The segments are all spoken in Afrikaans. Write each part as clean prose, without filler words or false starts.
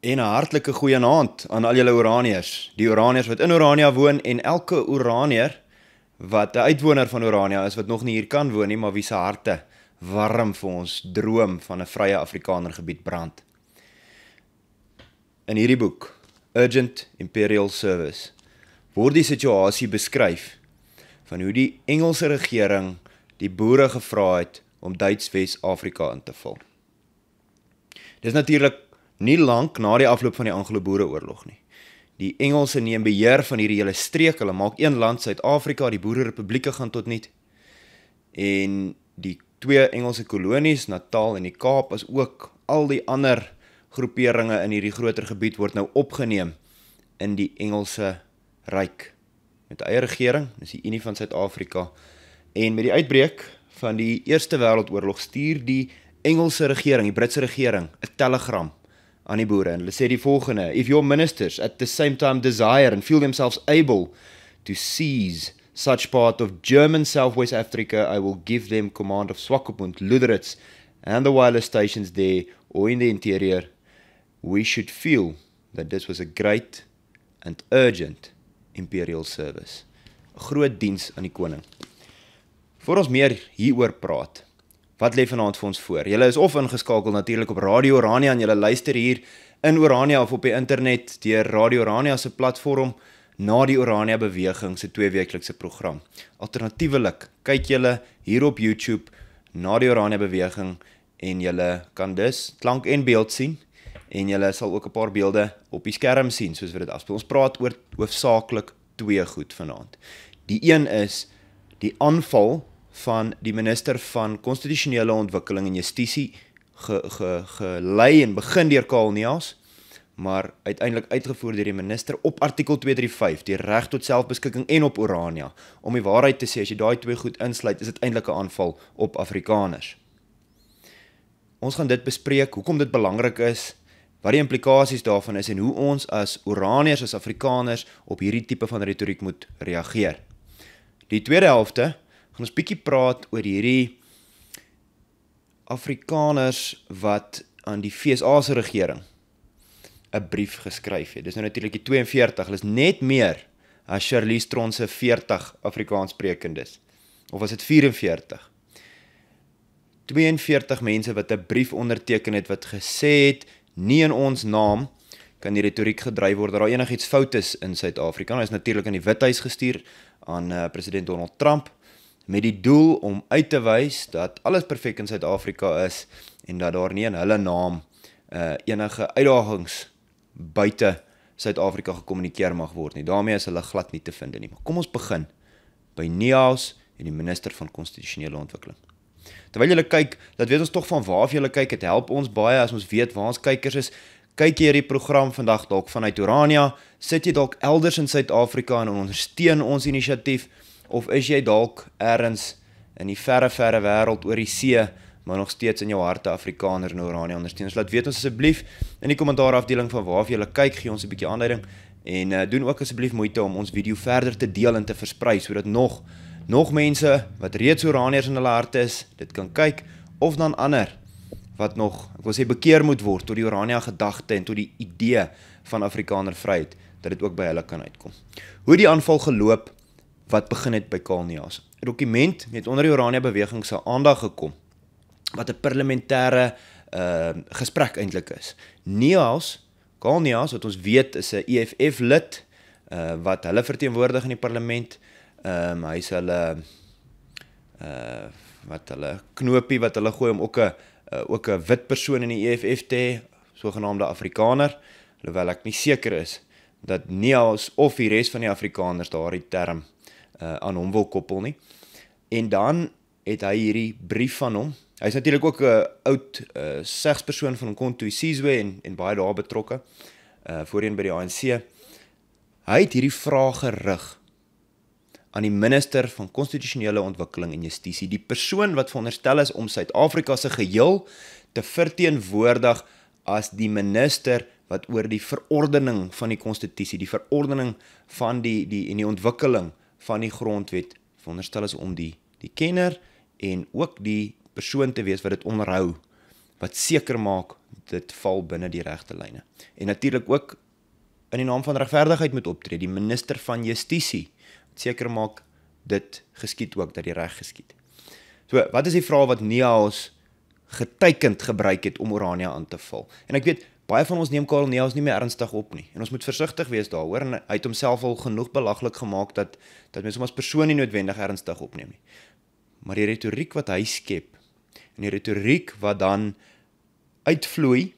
En 'n hartlike goeienaand aan al julle Oraniërs. Die Oraniërs wat in Orania woon en elke Oraniër wat 'n uitwoner van Orania is wat nog nie hier kan woon nie, maar wie se harte warm vir ons droom van 'n vrye Afrikaner gebied brand. In hierdie boek, Urgent Imperial Service, word die situasie beskryf van hoe die Engelse regering die boere gevra het om Duits Wes-Afrika in te val. Dis natuurlik nie lank na die afloop van die Anglo-Boereoorlog nie. Die Engelse neem beheer van hierdie hele streek, hulle maak een land, Suid-Afrika, die boererepublieke gaan tot niet. En die twee Engelse kolonies, Natal en die Kaap, as ook al die ander groeperinge in hierdie groter gebied word nou opgeneem in die Engelse Ryk. Met 'n eie regering, dis die Unie van Suid-Afrika. En met die uitbreek van die Eerste Wêreldoorlog stuur die Engelse regering, die Britse regering, 'n telegram aan die boere. En hulle sê die volgende: If your ministers at the same time desire and feel themselves able to seize such part of German Southwest Africa, I will give them command of Swakopmund, Lüderitz and the wireless stations there or in the interior. We should feel that this was a great and urgent imperial service. 'n Groot diens aan die koning. Voor ons meer hieroor praat, wat lê vanaand vir ons voor? Julle is of ingeskakel natuurlik op Radio Orania en julle luister hier in Orania of op die internet deur Radio Orania se platform na die Orania beweging se tweeweeklikse program. Alternatiewelik kyk julle hier op YouTube na die Orania beweging en julle kan dus klank en beeld sien en julle sal ook 'n paar beelde op die skerm sien soos wat dit afspeel. Ons praat oor hoofsaaklik twee goed vanaand. Die een is die aanval van die minister van konstitusionele ontwikkeling en justisie gelei en begin deur Karl Neas, maar uiteindelik uitgevoer deur die minister op artikel 235, die reg tot selfbeskikking en op Orania. Om die waarheid te sê, as jy daai twee goed insluit, is dit eintlik 'n aanval op Afrikaners. Ons gaan dit bespreek, hoekom dit belangrik is, wat die implikasies daarvan is en hoe ons as Oraniërs, as Afrikaners op hierdie tipe van retoriek moet reageer. Die tweede helfte gaan ons bietjie praat oor hierdie Afrikaners wat aan die FSA se regering 'n brief geskryf het. Dis nou natuurlik die 42, hulle is net meer as Shirley Stron se 40 Afrikaanssprekendes. Of was dit 44? 42 mense wat 'n brief onderteken het wat gesê het, nie in ons naam kan die retoriek gedryf word dat daar enigiets fout is in Suid-Afrika. Hy is natuurlik aan die Withuis gestuur aan president Donald Trump met die doel om uit te wys dat alles perfek in Suid-Afrika is en dat daar nie in hulle naam enige uitdagings buite Suid-Afrika gekommunikeer mag word nie. Daarmee is hulle glad nie te vind nie. Maar kom ons begin by Neas en die minister van konstitusionele ontwikkeling. Terwyl julle kyk, dat weet ons tog van waar julle kyk, dit help ons baie as ons weet waar ons kykers is. Kyk jy hierdie program vandag dalk vanuit Orania, sit jy dalk elders in Suid-Afrika en ondersteun ons inisiatief, of is jy dalk ergens in die verre wêreld oor die see, maar nog steeds in jou harte Afrikaner in Orania ondersteun. So laat weet ons asseblief in die kommentaarafdeling van waar julle kyk, gee ons 'n bietjie aanduiding en doen ook asseblief moeite om ons video verder te deel en te versprei sodat nog mense wat reeds Oraniërs in hulle harte is, dit kan kyk, of dan ander wat nog, ek wil sê, bekeer moet word tot die Orania gedagte en tot die idee van Afrikaner vryheid, dat dit ook by hulle kan uitkom. Hoe die aanval geloop, wat begin het by Karl Neas. 'n Dokument het onder die Orania beweging se aandag gekom, wat 'n parlementêre gesprek eintlik is. Karl Neas, wat ons weet is 'n EFF lid, wat hulle verteenwoordig in die parlement. Hy is hulle knopie wat hulle gooi om ook 'n wit persoon in die EFF te hê, sogenaamde Afrikaner, alhoewel ek nie seker is dat Neas of die res van die Afrikaners daardie term aan hom wil koppel nie. En dan het hy hierdie brief van hom. Hy is natuurlik ook 'n oud segspersoon van Umkhonto weSizwe en baie daar betrokke, voorheen by die ANC. Hy het hierdie vraag gerig aan die minister van konstitusionele ontwikkeling en justisie, die persoon wat veronderstel is om Suid-Afrika se geheel te verteenwoordig as die minister wat oor die verordening van die konstitusie, die verordening van die ontwikkeling van die grondwet veronderstel is om die kenner en ook die persoon te wees wat dit onderhou wat seker maak dit val binne die regte lyne. En natuurlik ook in die naam van regverdigheid moet optree, die minister van Justisie, seker maak dit geskied ook, dat die reg geskied. So, wat is die vraag wat NEAS getekend gebruik het om Orania aan te val? En ek weet, baie van ons neem Karel NEAS nie meer ernstig op nie, en ons moet versigtig wees daaroor, en hy het homself al genoeg belaglik gemaak, dat mens hom as persoon nie noodwendig ernstig opneem nie. Maar die retoriek wat hy skep, en die retoriek wat dan uitvloei,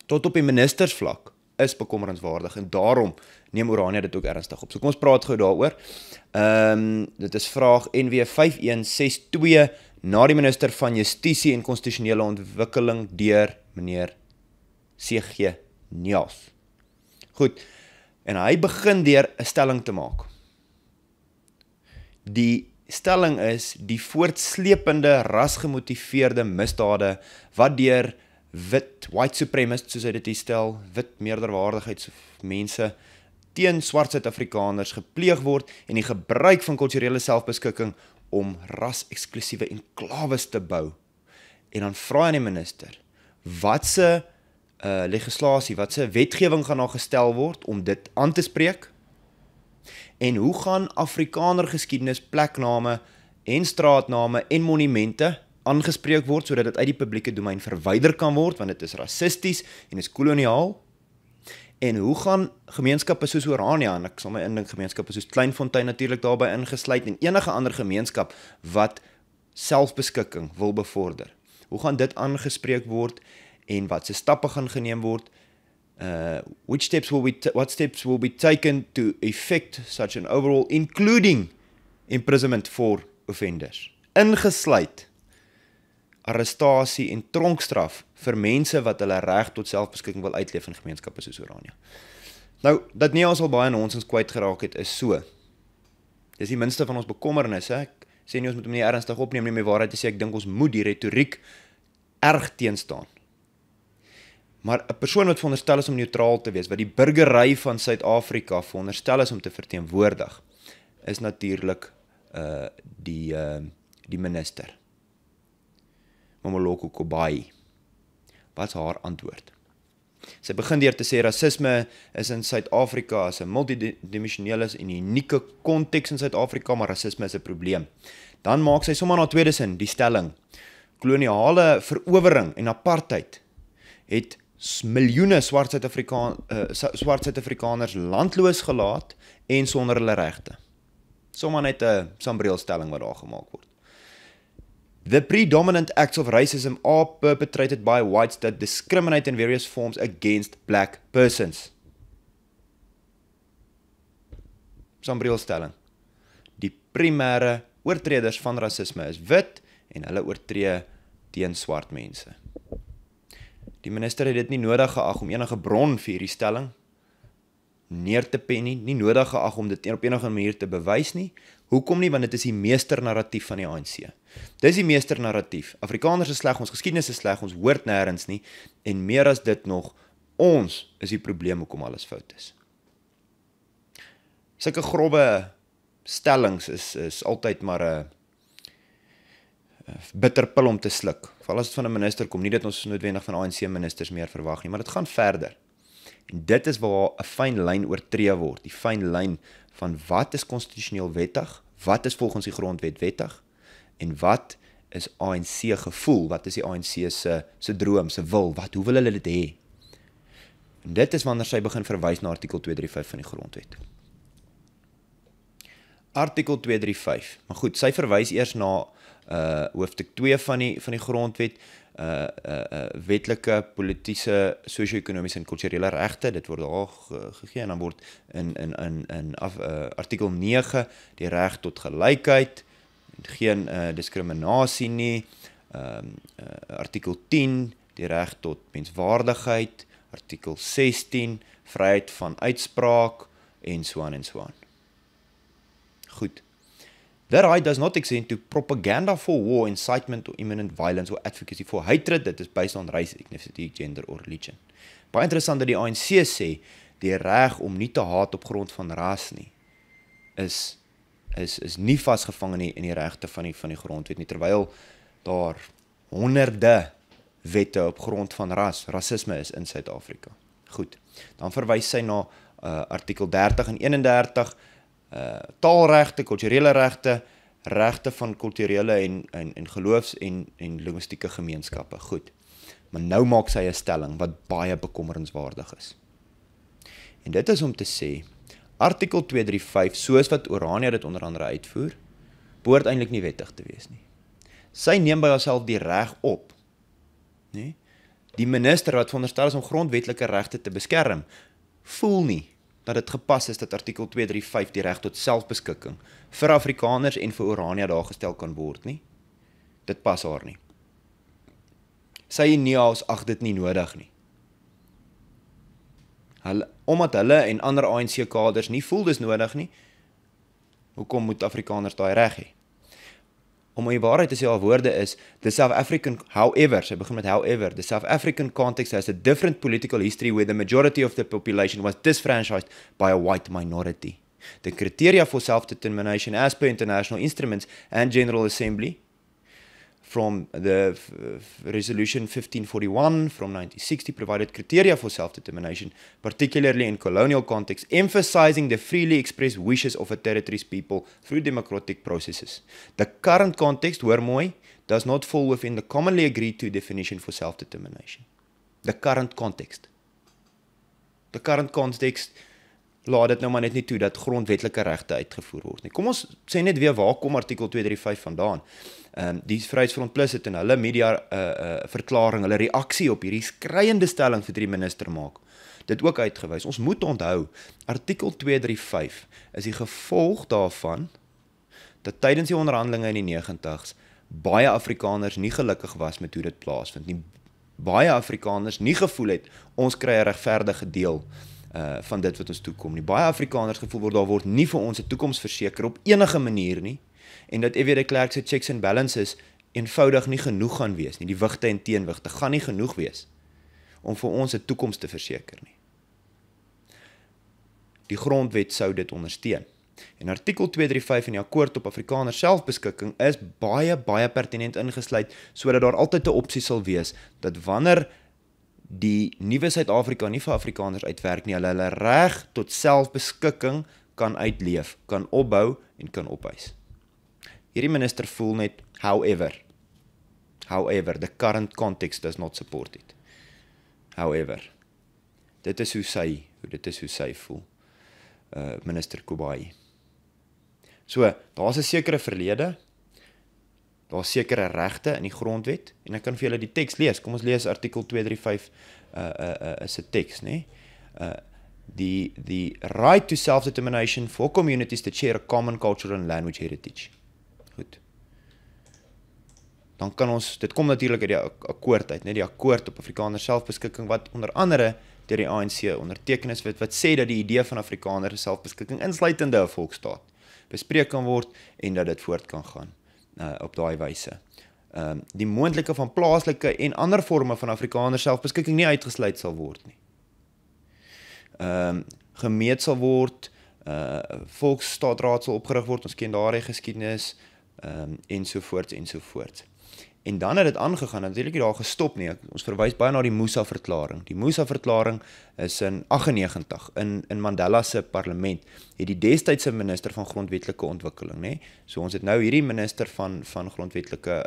tot op die ministersvlak, is bekommerenswaardig, en daarom neem Orania dit ook ernstig op. So kom ons praat gou daaroor. Dit is vraag NW 5162 na die minister van Justisie en Konstitusionele Ontwikkeling deur meneer CG NEAS. Goed, en hy begin deur 'n stelling te maak. Die stelling is, die voortsleepende rasgemotiveerde misdade wat deur white supremacists, soos hy dit stel, wit meerderwaardigheidsmense teen swart Suid-Afrikaners gepleeg word en die gebruik van kulturele selfbeskikking om ras-eksklusiewe enklawes te bou. En dan vra hy die minister, watse legislasie, watse wetgewing gaan daar gestel word om dit aan te spreek? En hoe gaan Afrikaner geskiedenis, plekname en straatname en monumente aangespreek word, sodat dit uit die publieke domein verwyder kan word, want dit is rassisties en is koloniaal? En hoe gaan gemeenskappe soos Orania, en ek sal my indink gemeenskappe soos Kleinfontein natuurlik daarbey ingesluit, en enige ander gemeenskap wat selfbeskikking wil bevorder, hoe gaan dit aangespreek word, en wat se stappe gaan geneem word? What steps will be taken to effect such an overall, including imprisonment for offenders, ingesluit arrestasie en tronkstraf vir mense wat hulle reg tot selfbeskikking wil uitleef in gemeenskappe soos Orania. Nou, dat NEAS al baie nonsens kwyt geraak het, is so. Dis die minste van ons bekommernisse. Ek sê nie ons moet hom nie ernstig opneem nie, maar waarheid te sê, ek dink ons moet die retoriek erg teenstaan. Maar 'n persoon wat veronderstel is om neutraal te wees, wat die burgery van Suid-Afrika veronderstel is om te verteenwoordig, is natuurlik die minister. Momoloko Kobai. Wat is haar antwoord? Sy begin deur te sê, rassisme is in Suid-Afrika as 'n multidimensionele en unieke konteks in Suid-Afrika, maar rassisme is 'n probleem. Dan maak sy sommer na tweede sin die stelling, koloniale verowering en apartheid het miljoene swart Suid-Afrikaners landloos gelaat en sonder hulle regte. Sommer net 'n sambreelstelling wat daar gemaak word. The predominant acts of racism are perpetrated by whites that discriminate in various forms against black persons. Sambreelstelling. Die primêre oortreders van rassisme is wit en hulle oortree teen swart mense. Die minister het dit nie nodig geag om enige bron vir hierdie stelling neer te pen nie nodig geag om dit op enige manier te bewys nie. Hoekom nie? Want dit is die meesternarratief van die ANC. Dis die meesternarratief. Afrikaners is sleg, ons geskiedenis is sleg, ons hoort nêrens nie, en meer as dit nog, ons is die probleem hoekom alles fout is. Sulke grobbe stellings is altyd maar 'n bitter pil om te sluk. Veral as dit van 'n minister kom, nie dat ons noodwendig van ANC ministers meer verwag nie, maar dit gaan verder. En dit is waar 'n fyn lyn oortree word, die fyn lyn van wat is konstitusioneel wettig, wat is volgens die grondwet wettig, en wat is ANC gevoel, wat is die ANC se droom, se wil, hoe wil hulle dit hê? En dit is wanneer sy begin verwys na artikel 235 van die grondwet. Artikel 235, maar goed, sy verwys eers na hoofstuk 2 van die grondwet, wetlike, politiese, sosio-ekonomiese en kulturele regte, dit word daar gegee, en dan word in artikel 9 die reg tot gelykheid, geen diskriminasie nie, artikel 10 die reg tot menswaardigheid, artikel 16 vryheid van uitspraak, en so aan en so aan. Goed. That right does not extend to propaganda for war, incitement or imminent violence or advocacy for hatred. Dit is based on race, ethnicity, gender or religion. Baie interessant dat die ANC sê, die reg om nie te haat op grond van ras nie, is nie vasgevang in die regte van die grondwet nie, terwyl daar honderde wette op grond van rasisme is in Suid-Afrika. Goed, dan verwys sy na artikel 30 en 31, taalregte, kulturele regte, regte van kulturele en geloofs- en linguistieke gemeenskappe. Goed, maar nou maak sy 'n stelling wat baie bekommerenswaardig is. En dit is om te sê, artikel 235, soos wat Orania dit onder andere uitvoer, behoort eintlik nie wettig te wees nie. Sy neem by haarself die reg op, nee? Die minister wat veronderstel is om grondwetlike regte te beskerm, voel nie dat dit gepas is dat artikel 235 die reg tot selfbeskikking vir Afrikaners en vir Orania daar gestel kan word nie. Dit pas haar nie. Sy en NEAS ag dit nie nodig nie. Omdat hulle en ander ANC-kaders nie voel dis nodig nie, hoekom moet Afrikaners daai reg hê? Om die waarheid te sê, haar woorde is, the South African, however, sy begin met however, the South African context has a different political history where the majority of the population was disfranchised by a white minority. The criteria for self-determination as per international instruments and General Assembly from the Resolution 1541 from 1960 provided criteria for self-determination, particularly in colonial context, emphasizing the freely expressed wishes of a territory's people through democratic processes. The current context, hoor mooi, does not fall within the commonly agreed to definition for self-determination. The current context. The current context laat dit nou maar net nie toe dat grondwetlike regte uitgevoer word nie. Kom ons sê net weer waar kom artikel 235 vandaan. Die Vryheidsfront Plus het in hulle media verklaring, hulle reaksie op hierdie skreiende stelling vir die minister maak, dit ook uitgewys. Ons moet onthou, artikel 235 is die gevolg daarvan dat tydens die onderhandelinge in die 90's baie Afrikaners nie gelukkig was met hoe dit plaasvind nie. Baie Afrikaners nie gevoel het, ons kry 'n regverdige deel van dit wat ons toekom nie. Baie Afrikaners gevoel word, daar word nie vir ons 'n toekoms verseker op enige manier nie, en dat F.W. de Klerk se checks and balances eenvoudig nie genoeg gaan wees nie, die wigte en teenwigte gaan nie genoeg wees om vir ons 'n toekoms te verseker nie. Die grondwet sou dit ondersteun. En artikel 235 in die akkoord op Afrikaners selfbeskikking is baie pertinent ingesluit, sodat daar altyd 'n opsie sal wees, dat wanneer die nuwe Suid-Afrika nie vir Afrikaners uitwerk nie, hulle reg tot selfbeskikking kan uitleef, kan opbou en kan opeis. Hierdie minister voel net, however, the current context does not support it. However, dit is hoe sy voel, minister Kubai. So, daar is 'n sekere verlede, daar is sekere regte in die grondwet, en ek kan vir julle die teks lees. Kom ons lees artikel 235 is 'n teks, né? The right to self-determination for communities to share a common cultural and language heritage. Goed. Dan kan ons, dit kom natuurlik uit die akkoord uit, né? Die akkoord op Afrikaners selfbeskikking, wat onder andere deur die ANC onderteken is, wat sê dat die idee van Afrikaners selfbeskikking insluitende 'n volksstaat bespreek kan word, en dat dit voort kan gaan op daai wyse. Die moontlike van plaaslike en ander vorme van Afrikaners selfbeskikking nie uitgesluit sal word nie. Gemeet sal word, volksstaatraad sal opgerig word, ons ken daardie geskiedenis, ensovoorts. En dan het dit aangegaan, natuurlik nie daar gestop nie, ons verwys baie na die Musa-verklaring. Die Musa-verklaring is in 98, in Mandela se parlement, het die destydse minister van grondwetlike ontwikkeling, né? So ons het nou hierdie minister van grondwetlike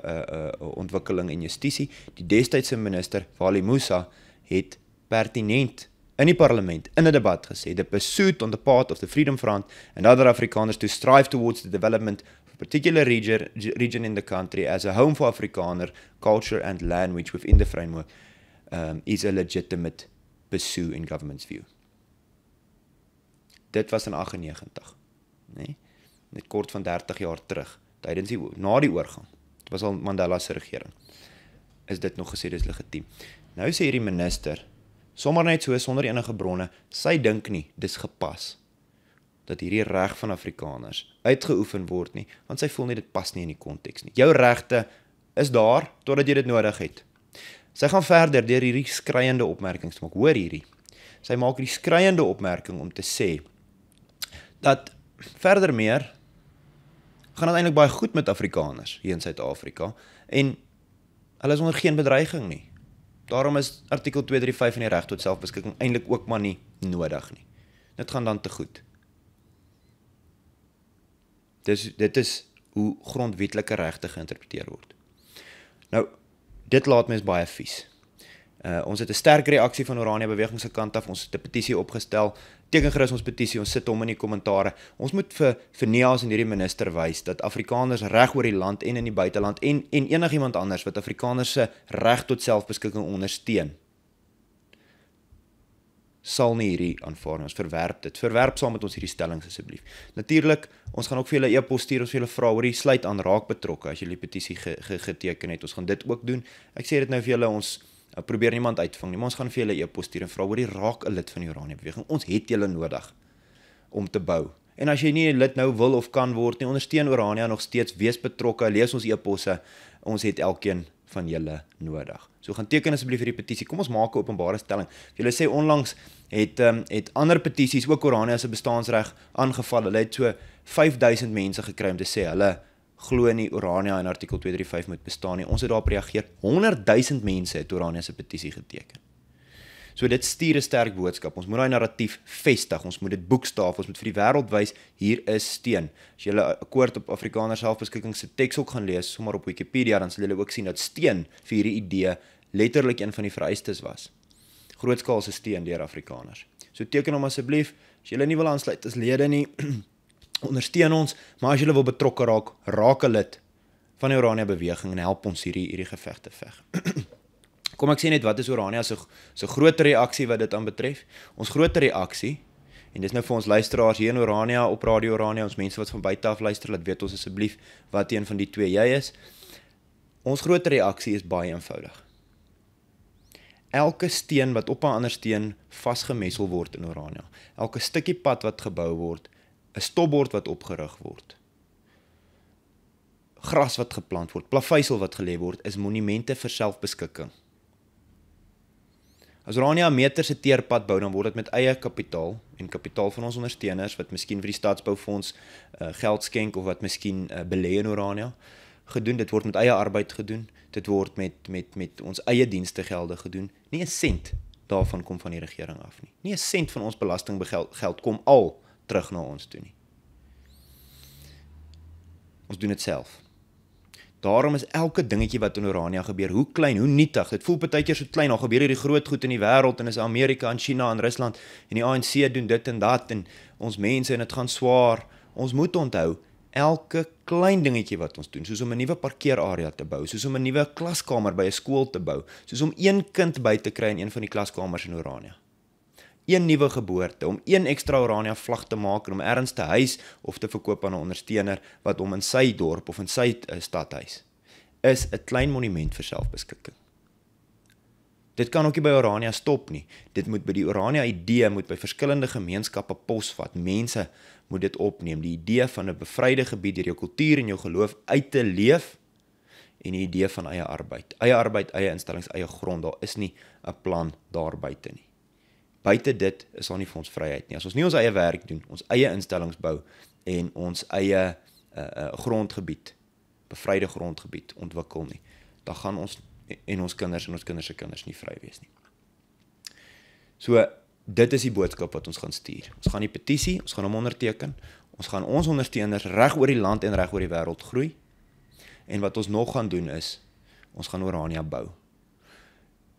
ontwikkeling en justisie, die destydse minister, Wally Musa, het pertinent in die parlement, in 'n debat gesê, the pursuit on the part of the Freedom Front and other Afrikaners to strive towards the development of a particular region in the country as a home for Afrikaner culture and language within the framework is a legitimate pursuit in government's view. Dit was in 98, nee? Net kort van 30 jaar terug, na die oorgang, dit was al Mandela se regering, is dit nog gesê, dis legitiem. Nou sê hierdie minister, sommer net so, sonder enige bronne, sy dink nie, dis gepas, dat hierdie reg van Afrikaners uitgeoefen word nie, want sy voel nie, dit pas nie in die konteks nie. Jou regte is daar, totdat jy dit nodig het. Sy gaan verder deur hierdie skreiende opmerkings te maak, hoor hierdie. Sy maak die skreiende opmerking om te sê, dat verder meer, gaan het eintlik baie goed met Afrikaners hier in Suid-Afrika, en hulle is onder geen bedreiging nie. Daarom is artikel 235 van die reg tot selfbeskikking eintlik ook maar nie nodig nie. Dit gaan dan te goed. Dit is hoe grondwetlike regte geïnterpreteer word. Nou, dit laat mens baie vies. Ons het 'n sterk reaksie van Orania Beweging se kant af, ons het 'n petisie opgestel, teken gerus ons petisie, ons sit hom in die kommentare. Ons moet vir NEAS en hierdie minister wys dat Afrikaners reg oor die land en in die buiteland en enigiemand anders wat Afrikaners se reg tot selfbeskikking ondersteun, sal nie hierdie aanvaar nie. Ons verwerp dit. Verwerp saam met ons hierdie stellings asseblief. Natuurlik, ons gaan ook vir julle e-pos stuur, ons vir julle vra oor die sluit aan raak betrokke as julle die petisie geteken het. Ons gaan dit ook doen. Ek sê dit nou vir julle, ons probeer niemand uitvang nie, maar ons gaan vir julle e-pos stuur en vra oor die raak 'n lid van die Orania Beweging. Ons het julle nodig om te bou. En as jy nie 'n lid nou wil of kan word nie, ondersteun Orania nog steeds, wees betrokke, lees ons e-posse. Ons het elkeen van julle nodig. So gaan teken asseblief vir die petisie. Kom ons maak 'n openbare stelling. Julle sê onlangs het ander petisies ook Orania se bestaansreg aangeval. Hulle het so 5000 mense gekry om te sê hulle glo nie Orania en artikel 235 moet bestaan nie. Ons het daarop reageer. 100,000 mense het Orania se petisie geteken. So dit stuur 'n sterk boodskap. Ons moet daai narratief vestig. Ons moet dit boekstaaf. Ons moet vir die wêreld wys hier is steun. As jy 'n akkoord op Afrikaner selfbeskikking se teks ook gaan lees, sommer op Wikipedia, dan sal jy ook sien dat steun vir hierdie idee letterlik een van die vereistes was. Grootskaalse steun deur Afrikaners. So teken hom asseblief. As jy nie wil aansluit as lede nie, ondersteun ons, maar as jy wil betrokke raak 'n lid van die Orania Beweging en help ons hierdie gevegte veg. Kom ek sê net wat is Orania se groter reaksie wat dit aanbetref? Ons groter reaksie, en dis nou vir ons luisteraars hier in Orania, op Radio Orania, ons mense wat van buite af luister, laat weet ons asseblief wat een van die twee jy is. Ons groter reaksie is baie eenvoudig. Elke steen wat op 'n ander steen vasgemessel word in Orania, elke stukkie pad wat gebou word, 'n stopbord wat opgerig word, gras wat geplant word, plaveisel wat gelê word, is monumente vir selfbeskikking. As Orania 'n meter se teerpad bou, dan word dit met eie kapitaal en kapitaal van ons ondersteuners wat miskien vir die Stadsboufonds geld skenk of wat miskien belê in Orania gedoen. Dit word met eie arbeid gedoen. Dit word met ons eie dienste gelde gedoen. Nie 'n sent daarvan kom van die regering af nie. Nie 'n sent van ons belastinggeld kom al terug na ons toe nie. Ons doen dit self. Daarom is elke dingetjie wat in Orania gebeur, hoe klein, hoe nietig, dit voel partykeer so klein, al gebeur hierdie groot goed in die wêreld, en is Amerika en China en Rusland, en die ANC doen dit en dat, en ons mense, en dit gaan swaar. Ons moet onthou, elke klein dingetjie wat ons doen, soos om 'n nuwe parkeerarea te bou, soos om 'n nuwe klaskamer by 'n skool te bou, soos om een kind by te kry in een van die klaskamers in Orania. Een nuwe geboorte, om een ekstra Orania vlag te maak en om ergens te huis of te verkoop aan 'n ondersteuner wat hom in sy dorp of in sy stad huis, is 'n klein monument vir selfbeskikking. Dit kan ook nie by Orania stop nie. Dit moet by die Orania idee, moet by verskillende gemeenskappe posvat. Mense moet dit opneem. Die idee van 'n bevryde gebied deur jou kultuur en jou geloof uit te leef en die idee van eie arbeid. Eie arbeid, eie instellings, eie grond. Daar is nie 'n plan daar buite nie. Buite dit is daar nie vir ons vryheid nie. As ons nie ons eie werk doen, ons eie instellings bou en ons eie grondgebied, bevryde grondgebied ontwikkel nie, dan gaan ons en ons kinders se kinders nie vry wees nie. So, dit is die boodskap wat ons gaan stuur. Ons gaan die petisie, ons gaan hom onderteken, ons gaan ons ondersteuners reg oor die land en reg oor die wêreld groei, en wat ons nog gaan doen is, ons gaan Orania bou.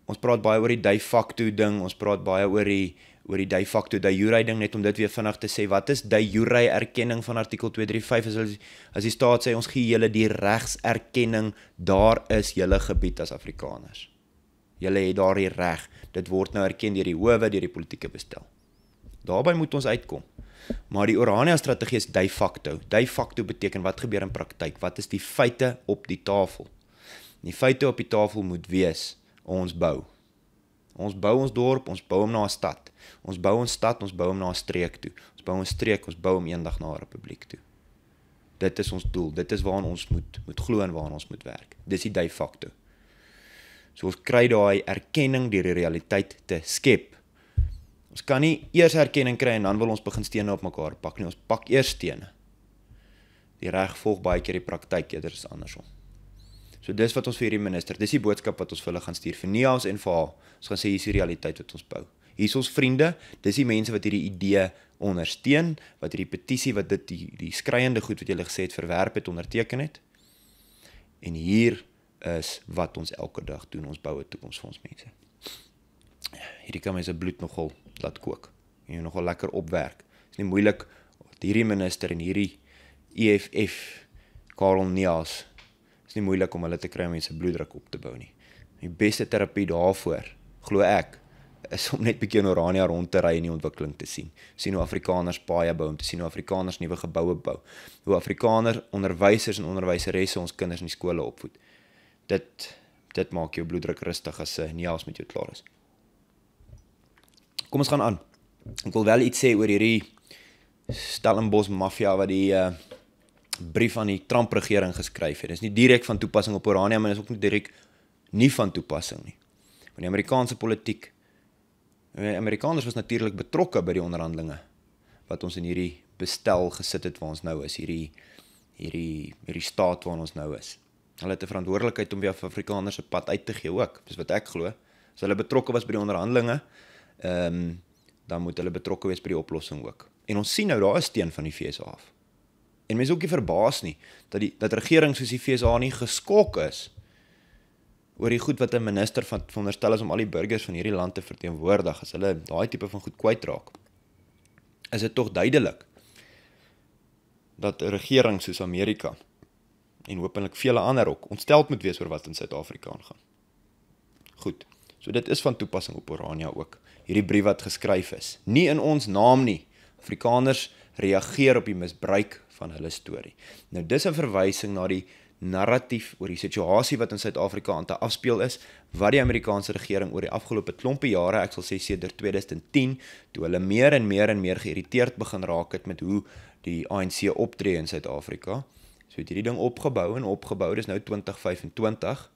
Ons praat baie oor die de facto ding, ons praat baie oor die de facto, de jure ding, net om dit weer vinnig te sê, wat is de jure erkenning van artikel 235, as die staat sê, ons gee julle die regserkenning, daar is julle gebied as Afrikaners. Julle het daar die reg, dit word nou erken deur die howe, deur die politieke bestel. Daarby moet ons uitkom. Maar die Orania strategie is de facto. De facto beteken wat gebeur in praktyk, wat is die feite op die tafel. Die feite op die tafel moet wees, ons bou. Ons bou ons dorp, ons bou hom na 'n stad. Ons bou ons stad, ons bou hom na 'n streek toe. Ons bou 'n streek, ons bou hom eendag na 'n republiek toe. Dit is ons doel, dit is waaraan ons moet glo en waaraan ons moet werk. Dis die de facto. So ons kry daai erkenning deur die realiteit te skep. Ons kan nie eers erkenning kry en dan wil ons begin stene op mekaar pak nie. Ons pak eers stene. Die reg volg baie keer die praktyk, eerder is andersom. So dis wat ons vir hierdie minister, dis die boodskap wat ons vir hulle gaan stuur, vir NIAS en vir haar. Ons gaan sê, hier is die realiteit wat ons bou. Hier is ons vriende, dis die mense wat hierdie idee ondersteun, wat hierdie petisie, wat dit die skreiende goed wat julle gesê het, verwerp het, onderteken het. En hier is wat ons elke dag doen, ons bou 'n toekoms vir ons mense. Hierdie kan mense bloed nogal laat kook, en nogal lekker opwerk. Is nie moeilik, hierdie minister en hierdie EFF, Karel Nias, is nie moeilik om hulle te kry om mense bloeddruk op te bou nie. Die beste terapie daarvoor, glo ek, is om net bietjie in Orania rond te ry en die ontwikkeling te sien. Sien hoe Afrikaners paaie bou, om te sien hoe Afrikaners nuwe geboue bou. Hoe Afrikaner onderwysers en onderwyseresse ons kinders in die skole opvoed. Dit maak jou bloeddruk rustig as Nias met jou klaar is. Kom ons gaan aan. Ek wil wel iets sê oor hierdie Stellenbosch mafia wat die brief aan die Trump-regering geskryf het. Dit is nie direk van toepassing op Orania, maar dit is ook nie direk nie van toepassing nie. Want die Amerikaanse politiek, die Amerikaners was natuurlik betrokke by die onderhandelinge wat ons in hierdie bestel gesit het waar ons nou is, hierdie staat waar ons nou is. Hulle het 'n verantwoordelikheid om weer Afrikaners se pad uit te gee ook, dis wat ek glo. As hulle betrokke was by die onderhandelinge, dan moet hulle betrokke wees by die oplossing ook. En ons sien nou, daar is steun van die FSA af. En mense ook nie verbaas nie, dat regering soos die FSA nie geskok is oor die goed wat 'n minister van veronderstel is om al die burgers van hierdie land te verteenwoordig, as hulle daai tipe van goed kwytraak. Is dit tog duidelik dat 'n regering soos Amerika en hopelik vele ander ook ontsteld moet wees oor wat in Suid-Afrika aangaan. Goed, so dit is van toepassing op Orania ook. Hierdie brief wat geskryf is, nie in ons naam nie. Afrikaners reageer op die misbruik van hulle storie. Nou dis 'n verwysing na die narratief oor die situasie wat in Suid-Afrika aan te afspeel is, wat die Amerikaanse regering oor die afgelope klompe jare, ek sal sê sedert 2010, toe hulle meer en meer geïrriteerd begin raak het met hoe die ANC optree in Suid-Afrika. So het hierdie ding opgebou, dis nou 2025,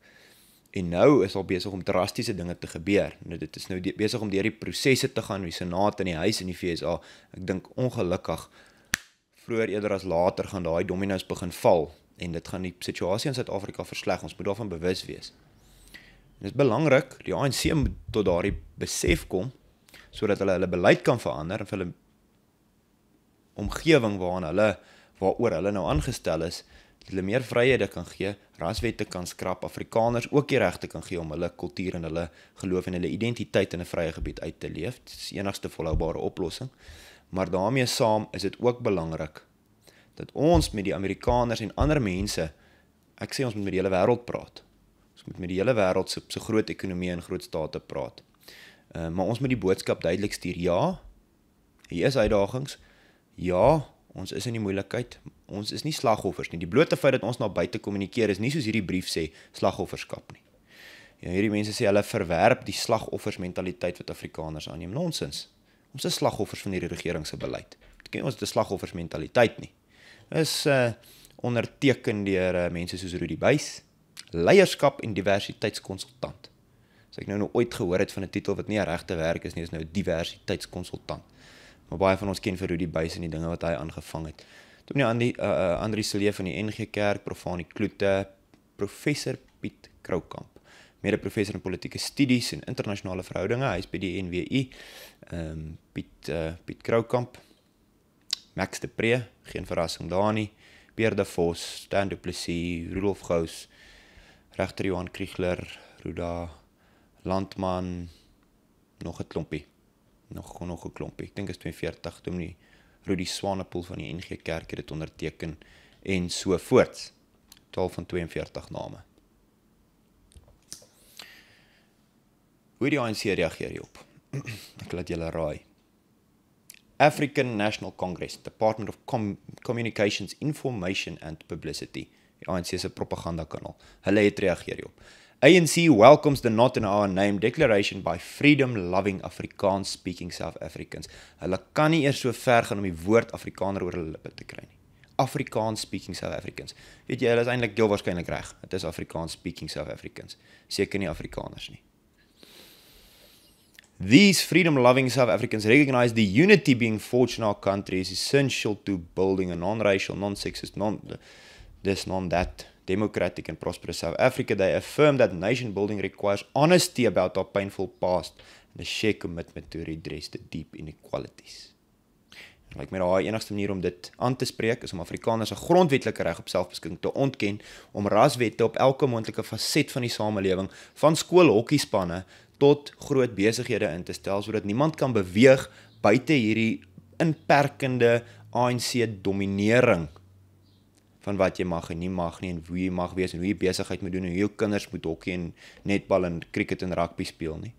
en nou is al besig om drastiese dinge te gebeur. Nou, dit is nou besig om deur die prosesse te gaan, die Senaat en die Huis en die FSA. Ek dink ongelukkig, vroeër eerder as later gaan daai dominos begin val, en dit gaan die situasie in Suid-Afrika versleg, ons moet daarvan bewus wees. En dit is belangrik, die ANC moet tot daardie besef kom, sodat hulle beleid kan verander, en vir hulle omgewing waaroor hulle nou aangestel is, dat hulle meer vryhede kan gee, raswette kan skrap, Afrikaners ook die regte kan gee om hulle kultuur en hulle geloof en hulle identiteit in 'n vrye gebied uit te leef. Dit is die enigste volhoubare oplossing. Maar daarmee saam is dit ook belangrik dat ons met die Amerikaners en ander mense, ek sê ons moet met die hele wêreld praat. Ons moet met die hele wêreld se groot ekonomie en groot state praat. Maar ons moet die boodskap duidelik stuur. Ja, hier is uitdagings. Ja, ons is in die moeilikheid. Ons is nie slagoffers nie. Die blote feit dat ons na buite kommunikeer is nie soos hierdie brief sê slagofferskap nie. Ja, hierdie mense sê hulle verwerp die slagoffersmentaliteit wat Afrikaners aanneem. Nonsens. Ons is slagoffers van hierdie regering se beleid. Ons het 'n slagoffersmentaliteit nie. Is onderteken deur mense soos Rudy Buys, leierskap en diversiteitskonsultant. As ek nou ooit gehoor het van 'n titel wat nie 'n regte werk is nie, is nou diversiteitskonsultant. Maar baie van ons ken vir Rudy Buys en die dinge wat hy aangevang het. Toe nie Andri Silje van die NG Kerk, Profanie Kloete, professor Piet Kroukamp, mede-professor in politieke studies en internasionale verhoudinge, hy is by die NWI, Piet Kroukamp, Max de Pre, geen verrassing daar nie, Pierre de Vos, Stan du Plessis, Rudolf Gous, regter Johan Kriegler, Ruda Landman, nog 'n klompie, nog 'n klompie, ek dink is 42, toe die Rudy Swanepoel van die NG Kerk het dit onderteken, en so voorts, totaal van 42 name. Hoe die ANC reageer hierop? Ek laat julle raai. African National Congress, Department of Communications, Information and Publicity, die ANC se propagandakanaal, hulle het reageer hierop. ANC welcomes the not in our name declaration by freedom-loving Afrikaans-speaking South Africans. Hulle kan nie eers so ver gaan om die woord Afrikaner oor hulle lippe te kry nie. Afrikaans-speaking South Africans. Weet jy, hulle is eintlik heel waarskynlik reg. Dit is Afrikaans-speaking South Africans. Seker nie Afrikaners nie. These freedom-loving South Africans recognize the unity being forged in our country is essential to building a non-racial, non-sexist, this, non-that democratic and prosperous South Africa, they affirm that nation building requires honesty about our painful past and a shared commitment to redress the deep inequalities. Like met die enigste manier om dit aan te spreek is om Afrikaners 'n grondwetlike reg op selfbeskikking te ontken, om raswette op elke moontlike faset van die samelewing, van skoolhokkiespanne tot groot besighede in te stel, sodat niemand kan beweeg buite hierdie inperkende ANC-dominering van wat jy mag en nie mag nie, en hoe jy mag wees, en hoe jy besigheid moet doen, en hoe jou kinders moet hokkie en netbal en cricket en rugby speel nie.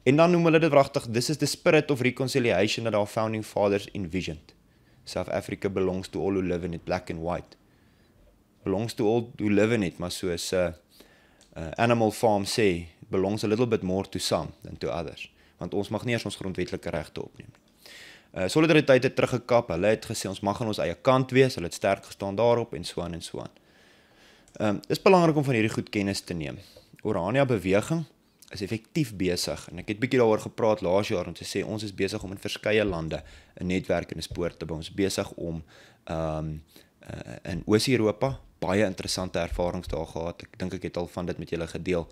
En dan noem hulle dit wragtig, this is the spirit of reconciliation that our founding fathers envisioned. South Africa belongs to all who live in it, black and white. Belongs to all who live in it, maar soos Animal Farm sê, it belongs a little bit more to some than to others. Want ons mag nie eens ons grondwetlike regte opneem. Solidariteit het teruggekap, hulle het gesê ons mag aan ons eie kant wees, hulle het sterk gestaan daarop en so aan en so aan. Dis belangrik om van hierdie goed kennis te neem. Orania beweging is effektief besig, en ek het bietjie daaroor gepraat laas jaar om te sê, ons is besig om in verskeie lande 'n netwerk en 'n spoor te bou. Ons is besig om in Oos-Europa baie interessante ervarings daar gehad. Ek dink ek het al van dit met julle gedeel.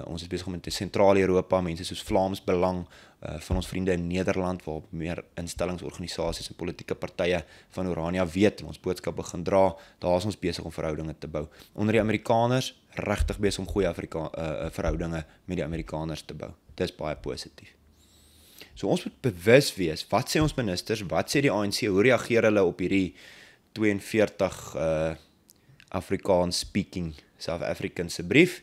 Ons is besig om in Sentraal-Europa, mense soos Vlaams Belang, van ons vriende in Nederland, waar meer instellingsorganisasies en politieke partye van Orania weet en ons boodskap begin dra, daar is ons besig om verhoudinge te bou. Onder die Amerikaners, regtig besig om goeie verhoudinge met die Amerikaners te bou. Dis baie positief. So ons moet bewus wees, wat sê ons ministers, wat sê die ANC, hoe reageer hulle op hierdie 42 Afrikaans-speaking South African se brief,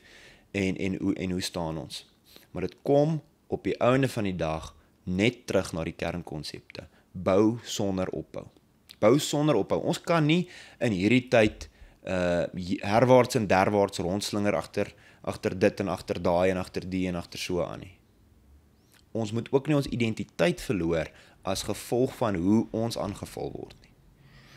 en hoe staan ons. Maar dit kom op die einde van die dag net terug na die kernkonsepte. Bou sonder opbou. Bou sonder opbou. Ons kan nie in hierdie tyd herwaarts en derwaarts rondslinger agter dit en agter daai en agter die en agter so aan nie. Ons moet ook nie ons identiteit verloor as gevolg van hoe ons aangeval word nie.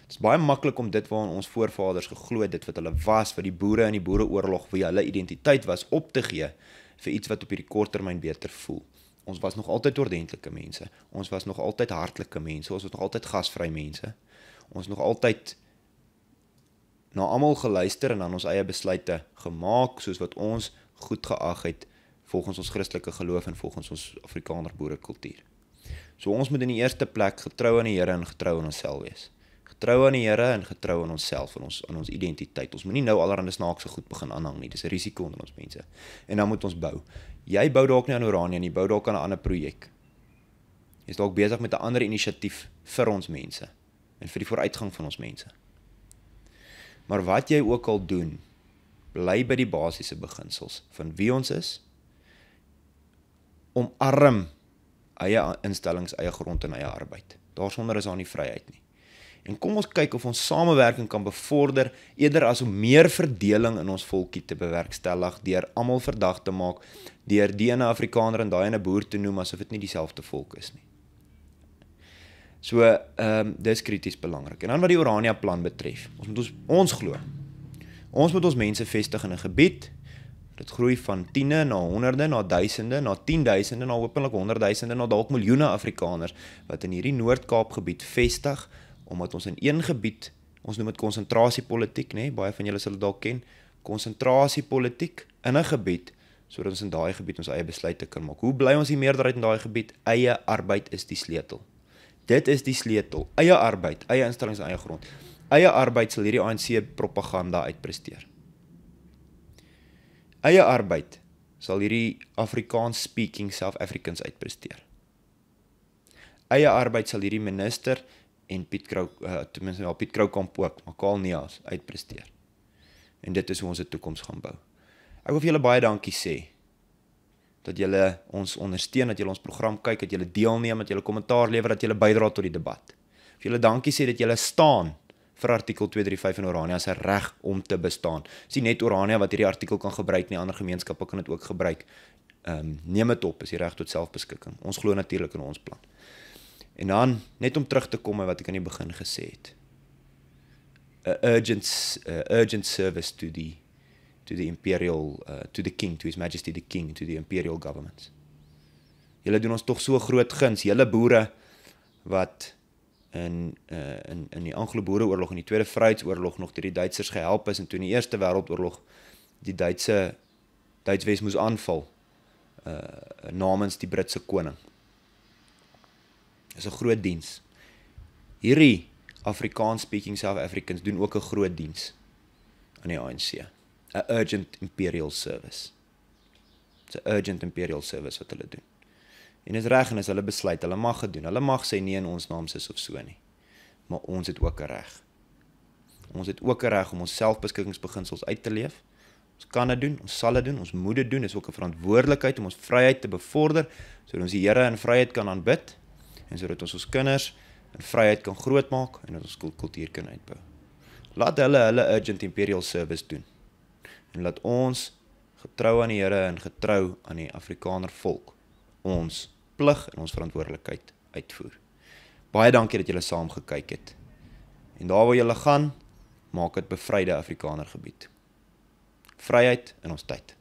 Het is baie maklik om dit waarin ons voorvaders geglo het, dit wat hulle was, vir die boere in die boereoorlog, wie hulle identiteit was, op te gee vir iets wat op hierdie korttermyn beter voel. Ons was nog altyd ordentlike mense, ons was nog altyd hartlike mense, ons was nog altyd gasvry mense, ons nog altyd na almal geluister en aan ons eie besluite gemaak, soos wat ons goed geag het, volgens ons Christelike geloof en volgens ons Afrikaner boerekultuur. So ons moet in die eerste plek getrou aan die Here en getrou aan onsself wees. Getrou aan die Here en getrou aan onsself en ons identiteit. Ons moet nie nou allerhande snaakse goed begin aanhang nie. Dis 'n risiko onder ons mense. En dan moet ons bou. Jy bou dalk nie aan Orania nie, bou dalk aan 'n ander projek. Jy is dalk besig met 'n ander inisiatief vir ons mense en vir die vooruitgang van ons mense. Maar wat jy ook al doen, bly by die basiese beginsels van wie ons is, omarm eie instellings, eie grond en eie arbeid. Daarsonder is daar nie vryheid nie. En kom ons kyk of ons samewerking kan bevorder, eerder as om meer verdeling in ons volkie te bewerkstellig, deur almal verdag te maak, deur die ene Afrikaner en daai ene boer te noem, asof dit nie dieselfde volk is nie. So, dis krities belangrik. En dan wat die Orania plan betref, ons glo, ons moet ons mense vestig in 'n gebied, dit groei van tiene na honderde, na duisende, na 10.000, na hopelik 100.000, na dalk miljoene Afrikaners, wat in hierdie Noord-Kaap gebied vestig, omdat ons in een gebied, ons noem dit konsentrasiepolitiek, nee, baie van julle sal dit dalk ken, konsentrasiepolitiek in 'n gebied, sodat ons in daai gebied ons eie besluite kan maak. Hoe bly ons die meerderheid in daai gebied? Eie arbeid is die sleutel. Dit is die sleutel. Eie arbeid, eie instellings en eie grond. Eie arbeid sal hierdie ANC propaganda uitpresteer. Eie arbeid sal hierdie Afrikaans speaking South Africans uitpresteer. Eie arbeid sal hierdie minister en Piet Kroukamp ook, maar Karl Neas uitpresteer. En dit is hoe ons 'n toekoms gaan bou. Ek wil vir julle baie dankie sê, dat julle ons ondersteun, dat julle ons program kyk, dat julle deelneem, dat julle kommentaar lewer, dat julle bydra tot die debat. Vir julle dankie sê dat julle staan vir artikel 235 in Orania se reg om te bestaan. Dis nie net Orania wat hierdie artikel kan gebruik nie, ander gemeenskappe kan dit ook gebruik. Neem dit op, is die reg tot selfbeskikking. Ons glo natuurlik in ons plan. En dan, net om terug te kom wat ek aan die begin gesê het. A urgent service to the imperial, to the king, to his majesty the king, to the imperial governments. Julle doen ons tog so groot guns, julle boere wat in die Anglo-Boereoorlog en die Tweede Vryheidsoorlog nog deur die Duitsers gehelp is en toe in die Eerste Wêreldoorlog die Duits-Wes moes aanval namens die Britse koning. Dit is 'n groot diens. Hierdie Afrikaans-speaking South Africans doen ook 'n groot diens aan die ANC. 'n Urgent Imperial Service. It's 'n Urgent Imperial Service wat hulle doen. En is reg en is hulle besluit, hulle mag het doen. Hulle mag sê nee in ons naam is of so nie. Maar ons het ook 'n reg. Ons het ook 'n reg om ons selfbeskikkingsbeginsels uit te leef. Ons kan dit doen, ons sal dit doen, ons moet dit doen. Dit is ook 'n verantwoordelikheid om ons vryheid te bevorder, sodat ons die Here in vryheid kan aanbid en sodat ons kinders in vryheid kan grootmaak en dat ons kultuur kan uitbou. Laat hulle Urgent Imperial Service doen. En laat ons getrou aan die Here en getrou aan die Afrikaner volk ons plig en ons verantwoordelikheid uitvoer. Baie dankie dat julle saam gekyk het. En daar waar julle gaan, maak dit bevryde Afrikaner gebied. Vryheid in ons tyd.